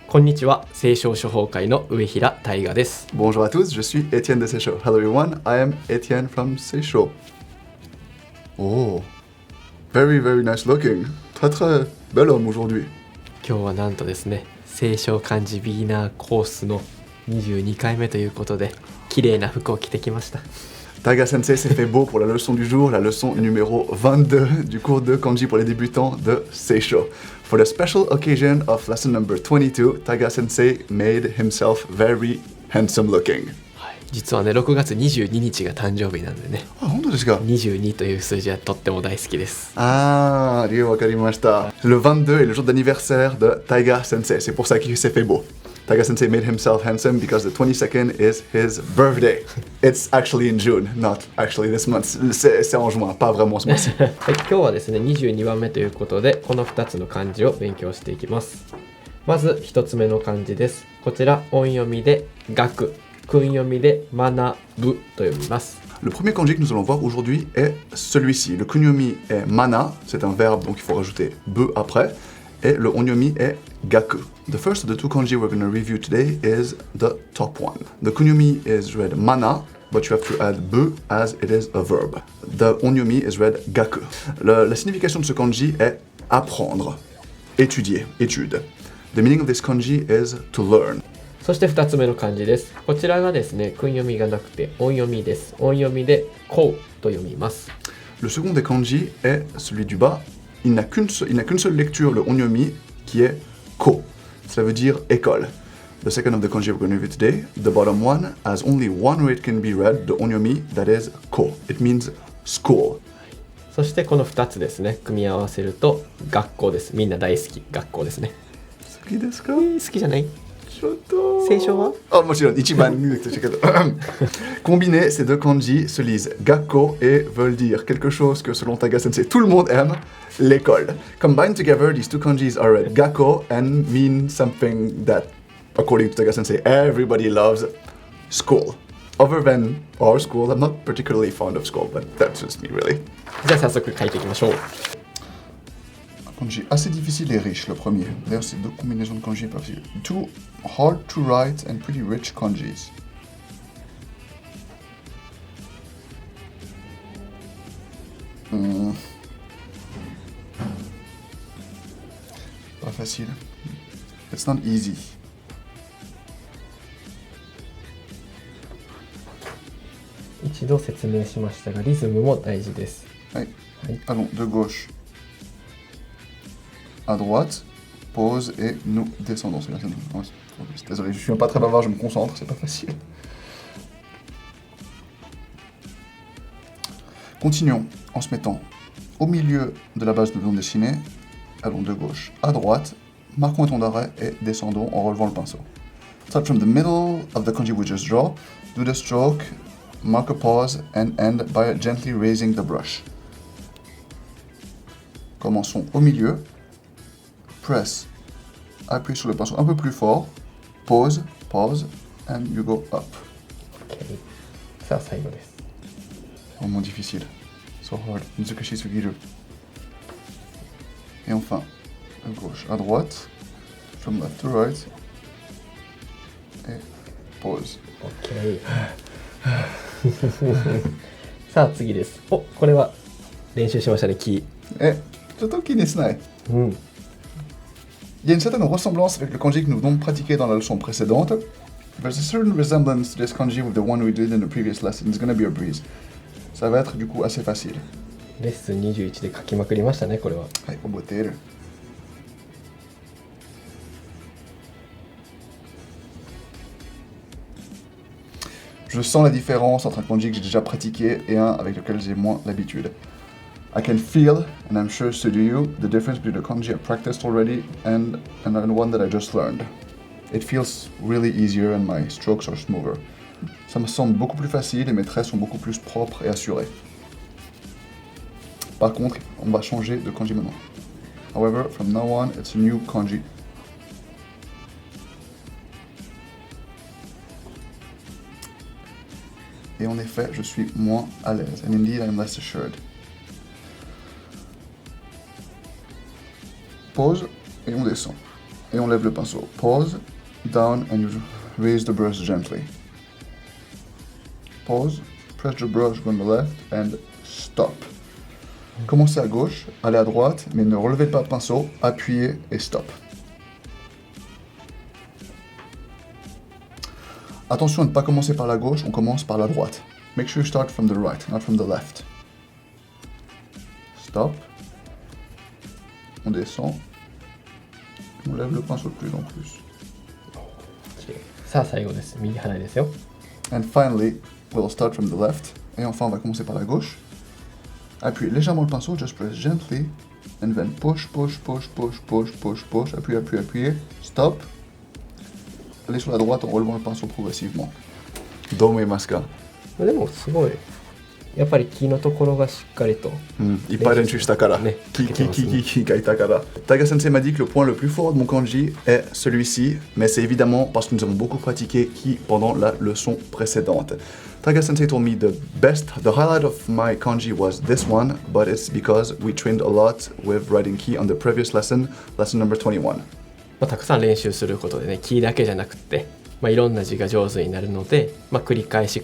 こんにちは、聖書処方会の上平大我です。 Bonjour à tous, je suis Étienne de Seisho. Hello everyone, I am Étienne from Seisho. Oh, very nice looking. Très très bel homme aujourd'hui. 今日はなんとですね、聖書漢字ビギナーコースの22回目ということで、綺麗な服を着てきました。Taiga Sensei s'est fait beau pour la leçon du jour, la leçon numéro 22 du cours de kanji pour les débutants de Seisho. For the special occasion of lesson number 22, Taiga Sensei made himself very handsome looking. はい、実はね、6月22日が誕生日なんでね。あ、本当ですか？ 22という数字はとっても大好きです。Ah, lieu wakarimashita. Le 22 est le jour d'anniversaire de Taiga Sensei, c'est pour ça qu'il s'est fait beau. Taiga Sensei made himself handsome because the 22nd is his birthday. It's actually in June, not actually this month. C'est en juin, pas vraiment ce mois-ci. はい、今日はですね、22番目ということで、この2つの漢字を勉強していきます。まず1つ目の漢字です。こちら音読みで学、訓読みで学ぶと読みます。Le premier kanji que nous allons voir aujourd'hui est celui-ci. Le kunyomi est mana, c'est un verbe donc il faut rajouter be après, et le onyomi est gaku. The first of the two kanji we're going to review today is the top one. The kunyomi is read mana, but you have to add be as it is a verb. The onyomi is read gaku. La signification de ce kanji est apprendre, étudier, étude. The meaning of this kanji is to learn. そして2つ目の漢字です。こちらがですね、訓読みがなくて音読みです。音読みでこうと読みます。 Le second des kanji est celui du bas. Il n'a qu'une seule lecture, le onyomi, qui est ko. Cela veut dire école. The second of the kanji we're going to review today, the bottom one, has only one way it can be read, the onyomi, that is ko. It means school. そしてこの2つですね、組み合わせると学校です。みんな大好き、学校ですね。好きですか？好きじゃない？聖書は？Ah, moi je ichiban. Combinés, ces deux kanji se lisent gakko et veulent dire quelque chose que selon Taiga Sensei tout le monde aime, l'école. Combined together, these two kanjis are read gakko and mean something that, according to Taiga Sensei, everybody loves, school. Other than our school, I'm not particularly fond of school, but that's just me really. じゃあ早速書いていきましょう。Kanji assez difficile et riche, le premier. D'ailleurs, ces deux combinaisons de kanji pas facile. Two hard to write and pretty rich kanjis. Pas facile. It's not easy. 一度説明しましたが、リズムも大事です。はい。Allons, de gauche à droite, pause et nous descendons. Désolé, je suis pas très bavard, je me concentre, c'est pas facile. Continuons en se mettant au milieu de la base de bande dessinée. Allons de gauche à droite, marquons un ton d'arrêt et descendons en relevant le pinceau. Start from the middle of the kanji we just draw, do the stroke, mark a pause and end by gently raising the brush. Commençons au milieu. Press, appuie sur le pinceau un peu plus fort, pause, and you go up. Okay. さあ最後です。Vraiment difficile. So hard. Mizukashi sugiru. Et enfin, de gauche à droite, from left to right, et pause. OK さあ次です。お、これは練習しましたね、キー。ちょっと気にしない。Il y a une certaine ressemblance avec le kanji que nous venons de pratiquer dans la leçon précédente. There's a certain resemblance to this kanji with the one we did in the previous lesson. It's gonna be a breeze. Ça va être du coup assez facile. レッスン21で書きまくりましたね、これは。はい、覚えている。Je sens la différence entre un kanji que j'ai déjà pratiqué et un avec lequel j'ai moins l'habitude. I can feel, and I'm sure so do you, the difference between the kanji I practiced already and one that I just learned. It feels really easier and my strokes are smoother. Ça me semble beaucoup plus facile et mes traits sont beaucoup plus propres et assurés. Par contre, on va changer de kanji maintenant. However, from now on, it's a new kanji. Et en effet, je suis moins à l'aise. And indeed, I'm less assured. Pause et on descend. Et on lève le pinceau. Pause, down and you raise the brush gently. Pause, press the brush on the left and stop. Commencez à gauche, allez à droite, mais ne relevez pas le pinceau, appuyez et stop. Attention à ne pas commencer par la gauche, on commence par la droite. Make sure you start from the right, not from the left. Stop. On descend. On lève le pinceau de plus en plus. さあ最後です。右払いですよ。 And finally, we'll start from the left. Et enfin, on va commencer par la gauche. Appuyez légèrement le pinceau, just press gently. And then push, push, push, push, push, push, push. Appuyez, appuyez, appuyez. Stop. Allez sur la droite en relevant le pinceau progressivement. Domo e masu ka? でもすごい。やっぱり木のところがしっかりと。いっぱい練習したから。Kiがいたから。Taiga Sensei m'a dit que le point le plus fort de mon kanji est celui-ci, mais c'est évidemment parce que nous avons beaucoup pratiqué ki pendant la leçon précédente. Taiga Sensei told me the highlight of my kanji was this one, but it's because we trained a lot with writing ki on the previous lesson number 21. たくさん練習することでね、木だけじゃなくて、いろんな字が上手になるので、繰り返し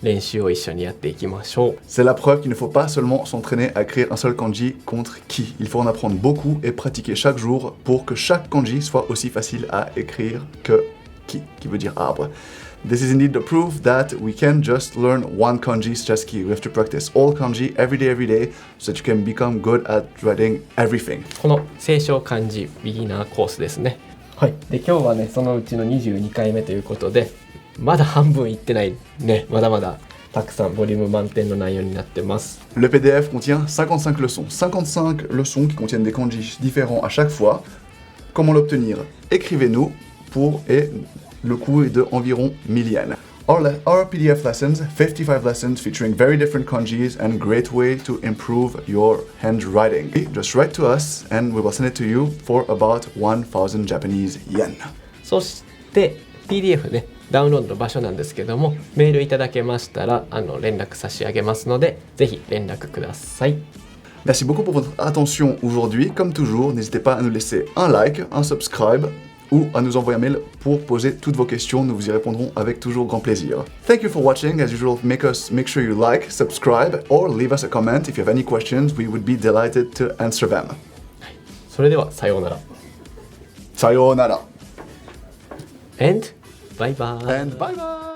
練習を一緒にやっていきましょう。C'est la preuve qu'il ne faut pas seulement s'entraîner à écrire un seul kanji contre ki. Il faut en apprendre beaucoup et pratiquer chaque jour pour que chaque kanji soit aussi facile à écrire que ki, qui veut dire arbre. This is indeed the proof that we can't just learn one kanji such as ki. We have to practice all kanji every day so that you can become good at writing everything. この清少漢字ビギナーコースですね。はい。で今日はねそのうちの22回目ということで、まだ半分いってないね。まだまだたくさんボリューム満点の内容になってます。Le PDF contient 55 leçons. 55 leçons qui contiennent des kanjis différents à chaque fois. Comment l'obtenir? Écrivez-nous et le coût est de environ 1000 yens. Our PDF lessons, 55 lessons featuring very different kanjis and great way to improve your handwriting. Just write to us and we will send it to you for about 1000 Japanese yen. そして PDF ね、ダウンロードの場所なんですけども、メールいただけましたら連絡差し上げますので、ぜひ連絡ください。Merci beaucoup pour votre attention aujourd'hui. Comme toujours, n'hésitez pas à nous laisser un like, un subscribe ou à nous envoyer un mail pour poser toutes vos questions. Nous vous y répondrons avec toujours grand plaisir. Thank you for watching. As usual, make sure you like, subscribe, or leave us a comment. If you have any questions, we would be delighted to answer them. それではさようなら。さようなら。And bye bye. And bye bye.